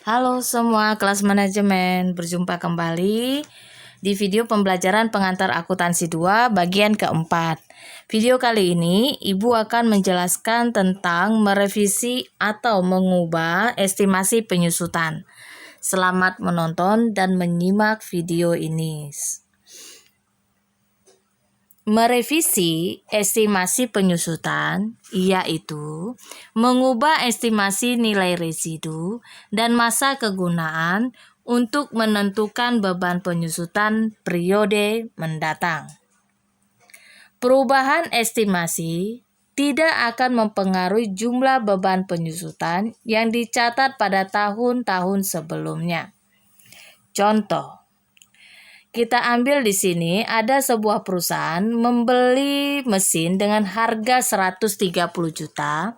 Halo semua kelas manajemen, berjumpa kembali di video pembelajaran pengantar akuntansi 2 bagian keempat. Video kali ini Ibu akan menjelaskan tentang merevisi atau mengubah estimasi penyusutan. Selamat menonton dan menyimak video ini. Merevisi estimasi penyusutan yaitu mengubah estimasi nilai residu dan masa kegunaan untuk menentukan beban penyusutan periode mendatang. Perubahan estimasi tidak akan mempengaruhi jumlah beban penyusutan yang dicatat pada tahun-tahun sebelumnya. Contoh, kita ambil di sini ada sebuah perusahaan membeli mesin dengan harga 130 juta.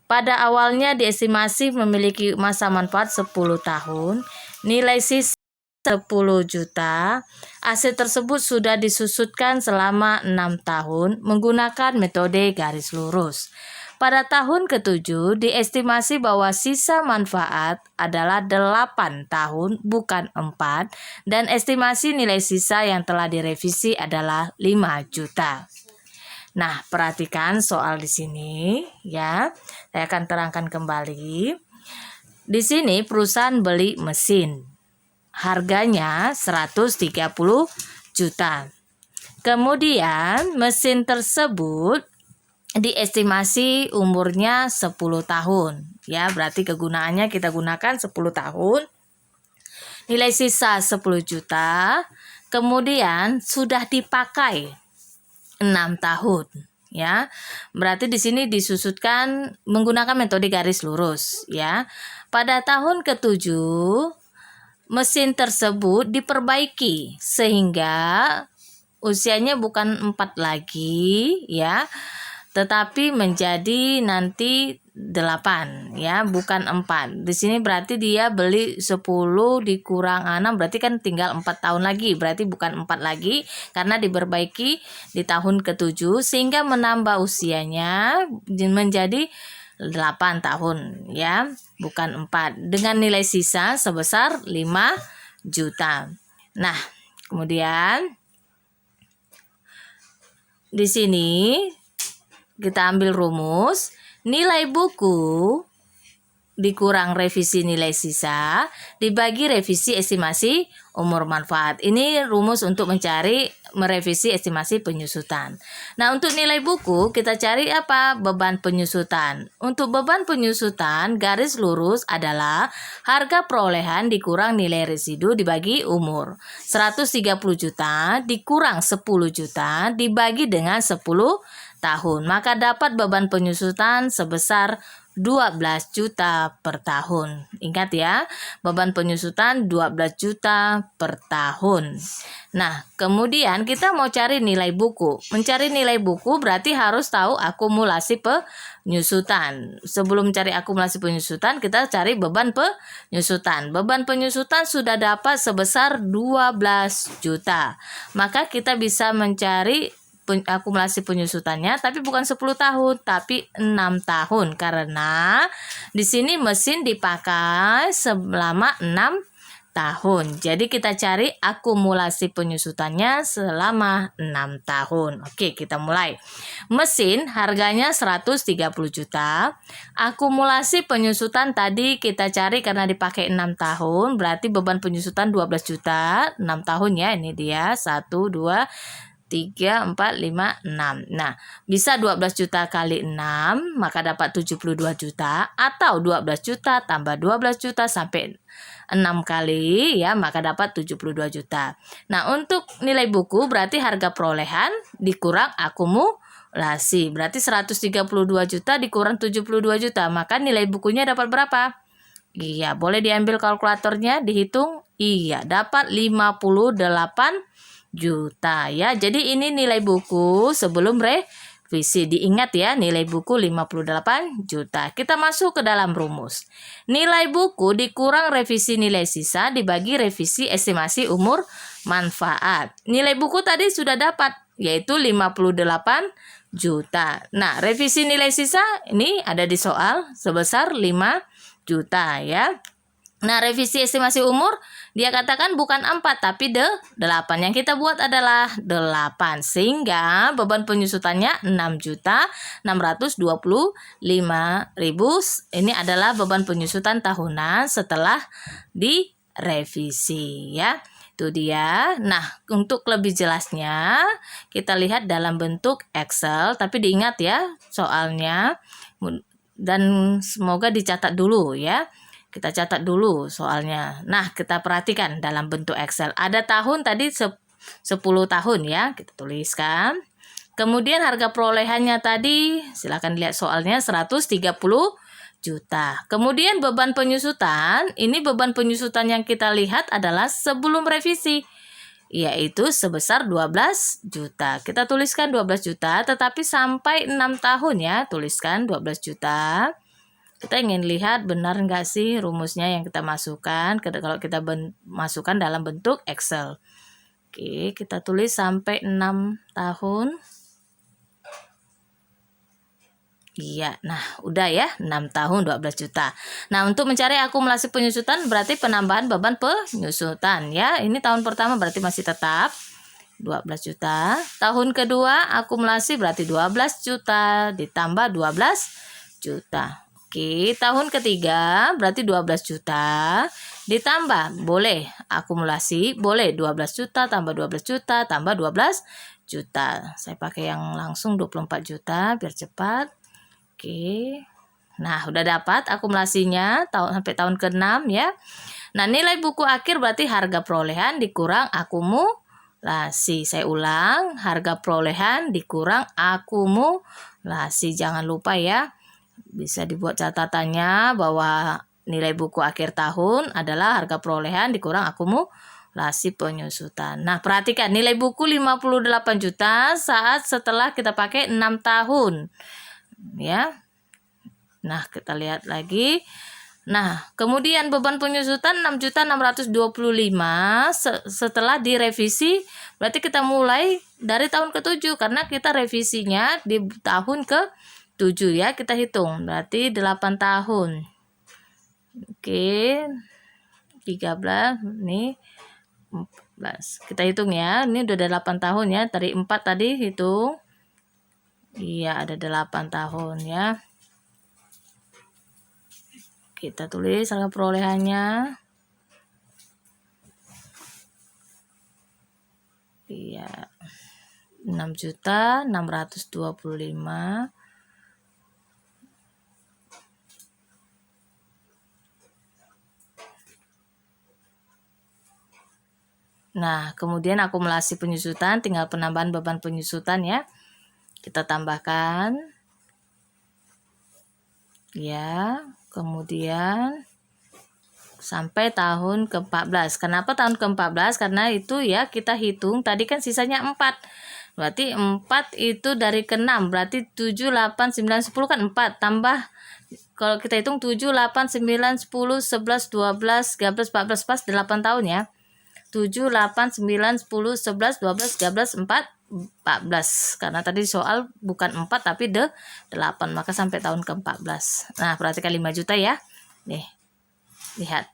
Pada awalnya diestimasi memiliki masa manfaat 10 tahun, nilai sisa 10 juta. Aset tersebut sudah disusutkan selama 6 tahun menggunakan metode garis lurus. Pada tahun ke-7 diestimasi bahwa sisa manfaat adalah 8 tahun bukan 4 dan estimasi nilai sisa yang telah direvisi adalah 5 juta. Nah, perhatikan soal di sini ya. Saya akan terangkan kembali. Di sini perusahaan beli mesin. Harganya 130 juta. Kemudian mesin tersebut diestimasi umurnya 10 tahun. Ya, berarti kegunaannya kita gunakan 10 tahun. Nilai sisa 10 juta. Kemudian sudah dipakai 6 tahun. Ya, berarti di sini disusutkan menggunakan metode garis lurus. Ya, pada tahun ke-7 mesin tersebut diperbaiki sehingga usianya bukan 4 lagi ya, tetapi menjadi nanti 8 ya, bukan 4. Di sini berarti dia beli 10 dikurang 6 berarti kan tinggal 4 tahun lagi. Berarti bukan 4 lagi karena diperbaiki di tahun ke-7 sehingga menambah usianya menjadi 8 tahun ya, bukan 4. Dengan nilai sisa sebesar 5 juta. Nah, kemudian di sini kita ambil rumus, nilai buku dikurang revisi nilai sisa dibagi revisi estimasi umur manfaat. Ini rumus untuk merevisi estimasi penyusutan. Nah, untuk nilai buku kita cari apa? Beban penyusutan. Untuk beban penyusutan garis lurus adalah harga perolehan dikurang nilai residu dibagi umur. 130 juta dikurang 10 juta dibagi dengan 10 tahun. Maka dapat beban penyusutan sebesar 12 juta per tahun. Ingat ya, beban penyusutan 12 juta per tahun. Nah, kemudian kita mau cari nilai buku. Mencari nilai buku berarti harus tahu akumulasi penyusutan. Sebelum cari akumulasi penyusutan, kita cari beban penyusutan. Beban penyusutan sudah dapat sebesar 12 juta. Maka kita bisa mencari akumulasi penyusutannya tapi bukan 10 tahun tapi 6 tahun karena di sini mesin dipakai selama 6 tahun. Jadi kita cari akumulasi penyusutannya selama 6 tahun. Oke, kita mulai. Mesin harganya 130 juta. Akumulasi penyusutan tadi kita cari karena dipakai 6 tahun, berarti beban penyusutan 12 juta, 6 tahun ya. Ini dia 1 2 3, 4, 5, 6. Nah, bisa 12 juta kali 6, maka dapat 72 juta. Atau 12 juta tambah 12 juta sampai 6 kali, ya, maka dapat 72 juta. Nah, untuk nilai buku berarti harga perolehan dikurang akumulasi. Berarti 132 juta dikurang 72 juta. Maka nilai bukunya dapat berapa? Iya, boleh diambil kalkulatornya, dihitung. Iya, dapat 58 juta ya. Jadi ini nilai buku sebelum revisi. Diingat ya, nilai buku 58 juta. Kita masuk ke dalam rumus. Nilai buku dikurang revisi nilai sisa dibagi revisi estimasi umur manfaat. Nilai buku tadi sudah dapat yaitu 58 juta. Nah, revisi nilai sisa ini ada di soal sebesar 5 juta ya. Nah, revisi estimasi umur dia katakan bukan 4 tapi 8. Yang kita buat adalah 8. Sehingga beban penyusutannya 6.625.000. Ini adalah beban penyusutan tahunan setelah direvisi ya. Itu dia. Nah, untuk lebih jelasnya kita lihat dalam bentuk Excel, tapi diingat ya soalnya, dan semoga dicatat dulu ya. Kita catat dulu soalnya. Nah, kita perhatikan dalam bentuk Excel. Ada tahun tadi 10 tahun ya. Kita tuliskan. Kemudian harga perolehannya tadi, silakan lihat soalnya 130 juta. Kemudian beban penyusutan, ini beban penyusutan yang kita lihat adalah sebelum revisi, yaitu sebesar 12 juta. Kita tuliskan 12 juta, tetapi sampai 6 tahun ya, tuliskan 12 juta. Kita ingin lihat benar nggak sih rumusnya yang kita masukkan kalau kita masukkan dalam bentuk Excel. Oke, kita tulis sampai 6 tahun. Iya, nah udah ya 6 tahun 12 juta. Nah, untuk mencari akumulasi penyusutan berarti penambahan beban penyusutan ya. Ini tahun pertama berarti masih tetap 12 juta. Tahun kedua akumulasi berarti 12 juta ditambah 12 juta. Oke, tahun ketiga berarti 12 juta ditambah, boleh akumulasi, boleh 12 juta tambah 12 juta tambah 12 juta. Saya pakai yang langsung 24 juta biar cepat. Oke. Nah, udah dapat akumulasinya sampai tahun ke-6 ya. Nah, nilai buku akhir berarti harga perolehan dikurang akumulasi. Saya ulang, harga perolehan dikurang akumulasi. Jangan lupa ya. Bisa dibuat catatannya bahwa nilai buku akhir tahun adalah harga perolehan dikurang akumulasi penyusutan. Nah, perhatikan nilai buku 58 juta saat setelah kita pakai 6 tahun. Ya. Nah, kita lihat lagi. Nah, kemudian beban penyusutan 6.625 setelah direvisi, berarti kita mulai dari tahun ke-7 karena kita revisinya di tahun ke-7 ya, kita hitung. Berarti 8 tahun. Oke. 13 nih 14. Kita hitung ya. Ini udah 8 tahun ya. Dari 4 tadi hitung. Iya, ada 8 tahun ya. Kita tulis harga perolehannya. Iya. 6.625. Nah, kemudian akumulasi penyusutan, tinggal penambahan beban penyusutan ya. Kita tambahkan. Ya, kemudian sampai tahun ke-14. Kenapa tahun ke-14? Karena itu ya kita hitung, tadi kan sisanya 4. Berarti 4 itu dari ke-6, berarti 7, 8, 9, 10 kan 4. Tambah, kalau kita hitung 7, 8, 9, 10, 11, 12, 13, 14, pas 8 tahun ya. 7, 8, 9, 10, 11, 12, 13, 14. Karena tadi soal bukan 4 tapi 8, maka sampai tahun ke-14. Nah, perhatikan 5 juta ya. Nih, lihat.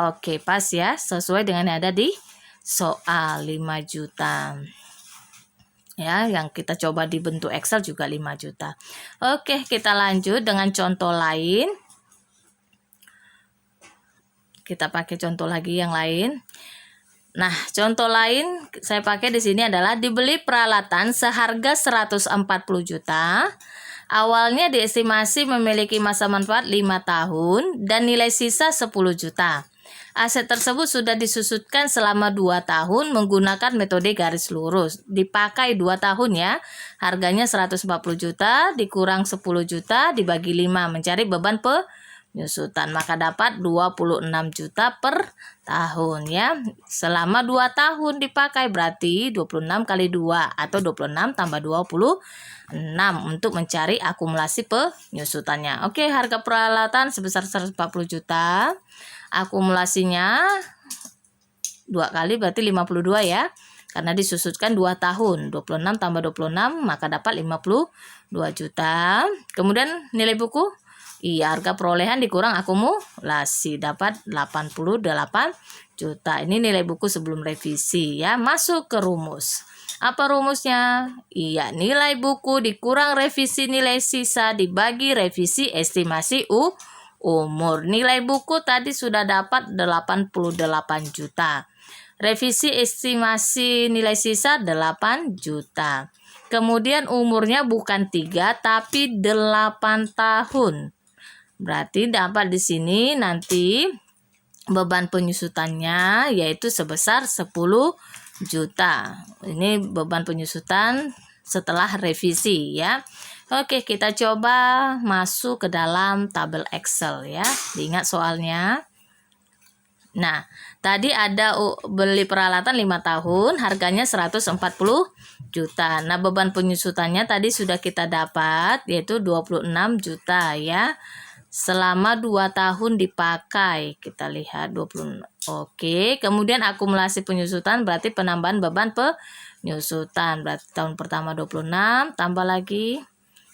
Oke, pas ya. Sesuai dengan yang ada di soal 5 juta. Ya, yang kita coba di bentuk Excel juga 5 juta. Oke, kita lanjut dengan contoh lain. Kita pakai contoh lagi yang lain. Nah, contoh lain saya pakai di sini adalah dibeli peralatan seharga 140 juta. Awalnya diestimasi memiliki masa manfaat 5 tahun dan nilai sisa 10 juta. Aset tersebut sudah disusutkan selama 2 tahun menggunakan metode garis lurus. Dipakai 2 tahun ya. Harganya 140 juta dikurang 10 juta dibagi 5 mencari beban penyusutan, maka dapat 26 juta per tahun ya. Selama 2 tahun dipakai berarti 26 kali 2 atau 26 tambah 26 untuk mencari akumulasi penyusutannya. Oke, harga peralatan sebesar 140 juta. Akumulasinya 2 kali berarti 52 ya. Karena disusutkan 2 tahun. 26 tambah 26 maka dapat 52 juta. Kemudian nilai buku Iya, harga perolehan dikurang akumulasi dapat 88 juta. Ini nilai buku sebelum revisi ya. Masuk ke rumus. Apa rumusnya? Iya, nilai buku dikurang revisi nilai sisa dibagi revisi estimasi umur. Nilai buku tadi sudah dapat 88 juta. Revisi estimasi nilai sisa 8 juta. Kemudian umurnya bukan 3 tapi 8 tahun. Berarti dapat di sini nanti beban penyusutannya yaitu sebesar 10 juta. Ini beban penyusutan setelah revisi ya. Oke, kita coba masuk ke dalam tabel Excel ya. Diingat soalnya. Nah, tadi ada beli peralatan 5 tahun, harganya 140 juta. Nah, beban penyusutannya tadi sudah kita dapat yaitu 26 juta ya. Selama 2 tahun dipakai. Kita lihat 20. Oke, kemudian akumulasi penyusutan berarti penambahan beban penyusutan. Berarti tahun pertama 26, tambah lagi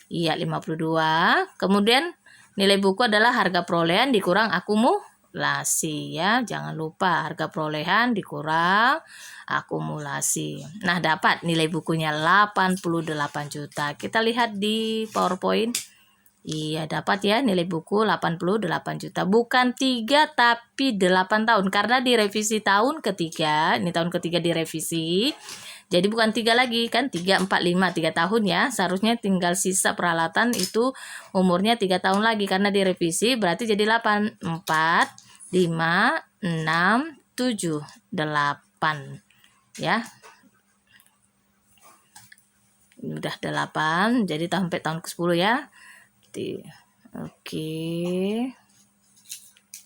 iya 52. Kemudian nilai buku adalah harga perolehan dikurang akumulasi ya. Jangan lupa harga perolehan dikurang akumulasi. Nah, dapat nilai bukunya 88 juta. Kita lihat di PowerPoint. Iya, dapat ya nilai buku 88 juta. Bukan 3 tapi 8 tahun. Karena direvisi tahun ketiga. Ini tahun ketiga direvisi. Jadi bukan 3 lagi kan 3, 4, 5, 3 tahun ya. Seharusnya tinggal sisa peralatan itu umurnya 3 tahun lagi. Karena direvisi berarti jadi 8. 4, 5, 6, 7, 8. Ya. Ini udah 8. Jadi sampai tahun ke-10 ya. Oke,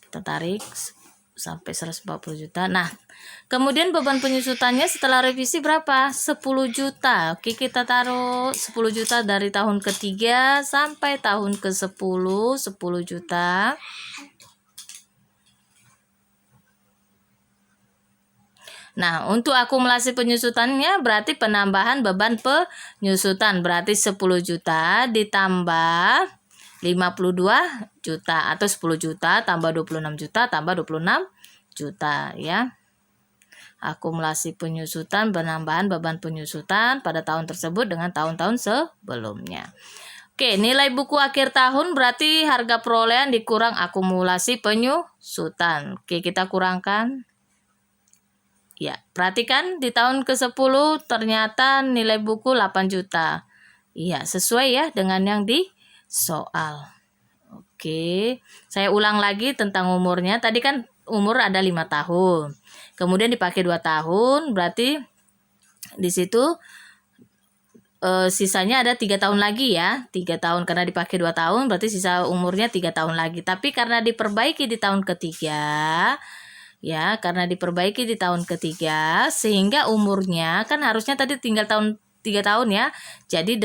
kita tarik sampai 140 juta. Nah, kemudian beban penyusutannya setelah revisi berapa? 10 juta. Oke, kita taruh 10 juta dari tahun ketiga sampai tahun ke-10, 10 juta. Nah, untuk akumulasi penyusutannya berarti penambahan beban penyusutan berarti 10 juta ditambah 52 juta atau 10 juta tambah 26 juta tambah 26 juta ya. Akumulasi penyusutan penambahan beban penyusutan pada tahun tersebut dengan tahun-tahun sebelumnya. Oke, nilai buku akhir tahun berarti harga perolehan dikurang akumulasi penyusutan. Oke, kita kurangkan. Ya, perhatikan di tahun ke-10 ternyata nilai buku 8 juta. Iya, sesuai ya dengan yang di soal. Oke, saya ulang lagi tentang umurnya. Tadi kan umur ada 5 tahun. Kemudian dipakai 2 tahun, berarti di situ sisanya ada 3 tahun lagi ya. 3 tahun karena dipakai 2 tahun, berarti sisa umurnya 3 tahun lagi. Tapi karena diperbaiki di tahun ketiga, ya, karena diperbaiki di tahun ketiga sehingga umurnya kan harusnya tadi tinggal 3 tahun ya. Jadi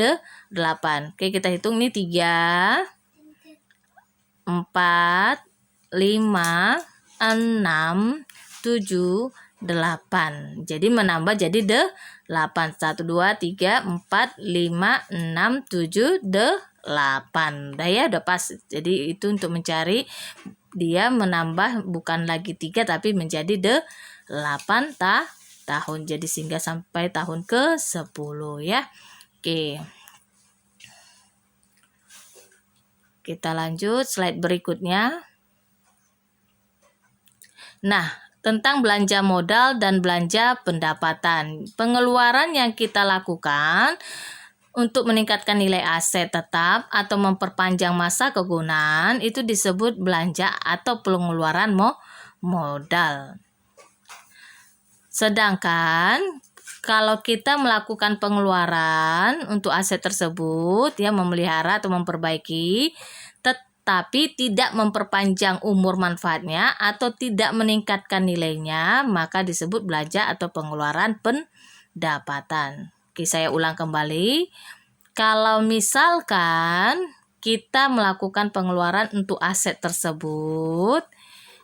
8. Oke, kita hitung nih 3 4 5 6 7 8. Jadi menambah jadi 8. 1 2 3 4 5 6 7 8. Udah ya, udah pas. Jadi itu untuk mencari dia menambah bukan lagi 3 tapi menjadi 8 tahun. Jadi sehingga sampai tahun ke-10 ya. Oke. Kita lanjut slide berikutnya. Nah, tentang belanja modal dan belanja pendapatan. Pengeluaran yang kita lakukan untuk meningkatkan nilai aset tetap atau memperpanjang masa kegunaan itu disebut belanja atau pengeluaran modal. Sedangkan kalau kita melakukan pengeluaran untuk aset tersebut ya memelihara atau memperbaiki tetapi tidak memperpanjang umur manfaatnya atau tidak meningkatkan nilainya, maka disebut belanja atau pengeluaran pendapatan. Oke, saya ulang kembali. Kalau misalkan kita melakukan pengeluaran untuk aset tersebut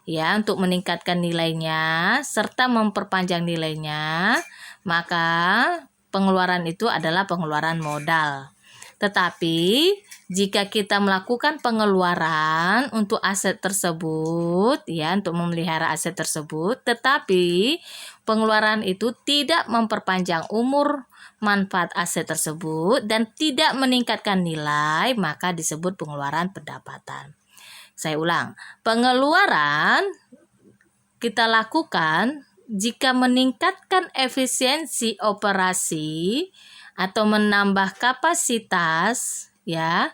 ya untuk meningkatkan nilainya serta memperpanjang nilainya, maka pengeluaran itu adalah pengeluaran modal. Tetapi jika kita melakukan pengeluaran untuk aset tersebut, ya, untuk memelihara aset tersebut, tetapi pengeluaran itu tidak memperpanjang umur manfaat aset tersebut dan tidak meningkatkan nilai, maka disebut pengeluaran pendapatan. Saya ulang, pengeluaran kita lakukan jika meningkatkan efisiensi operasi atau menambah kapasitas, ya.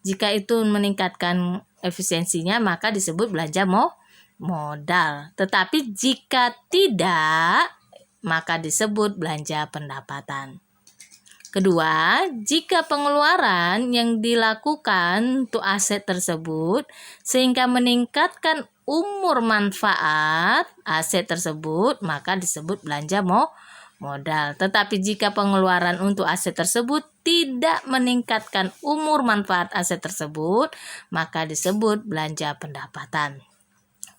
Jika itu meningkatkan efisiensinya maka disebut belanja modal. Tetapi jika tidak maka disebut belanja pendapatan. Kedua, jika pengeluaran yang dilakukan untuk aset tersebut sehingga meningkatkan umur manfaat aset tersebut, maka disebut belanja modal. Tetapi jika pengeluaran untuk aset tersebut tidak meningkatkan umur manfaat aset tersebut, maka disebut belanja pendapatan.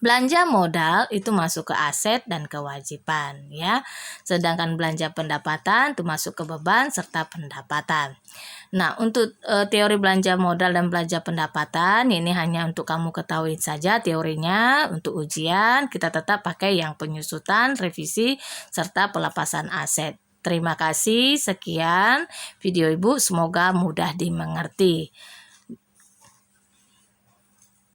Belanja modal itu masuk ke aset dan kewajiban, ya. Sedangkan belanja pendapatan itu masuk ke beban serta pendapatan. Nah, untuk teori belanja modal dan belanja pendapatan ini hanya untuk kamu ketahui saja teorinya. Untuk ujian kita tetap pakai yang penyusutan, revisi serta pelepasan aset. Terima kasih, sekian video Ibu, semoga mudah dimengerti.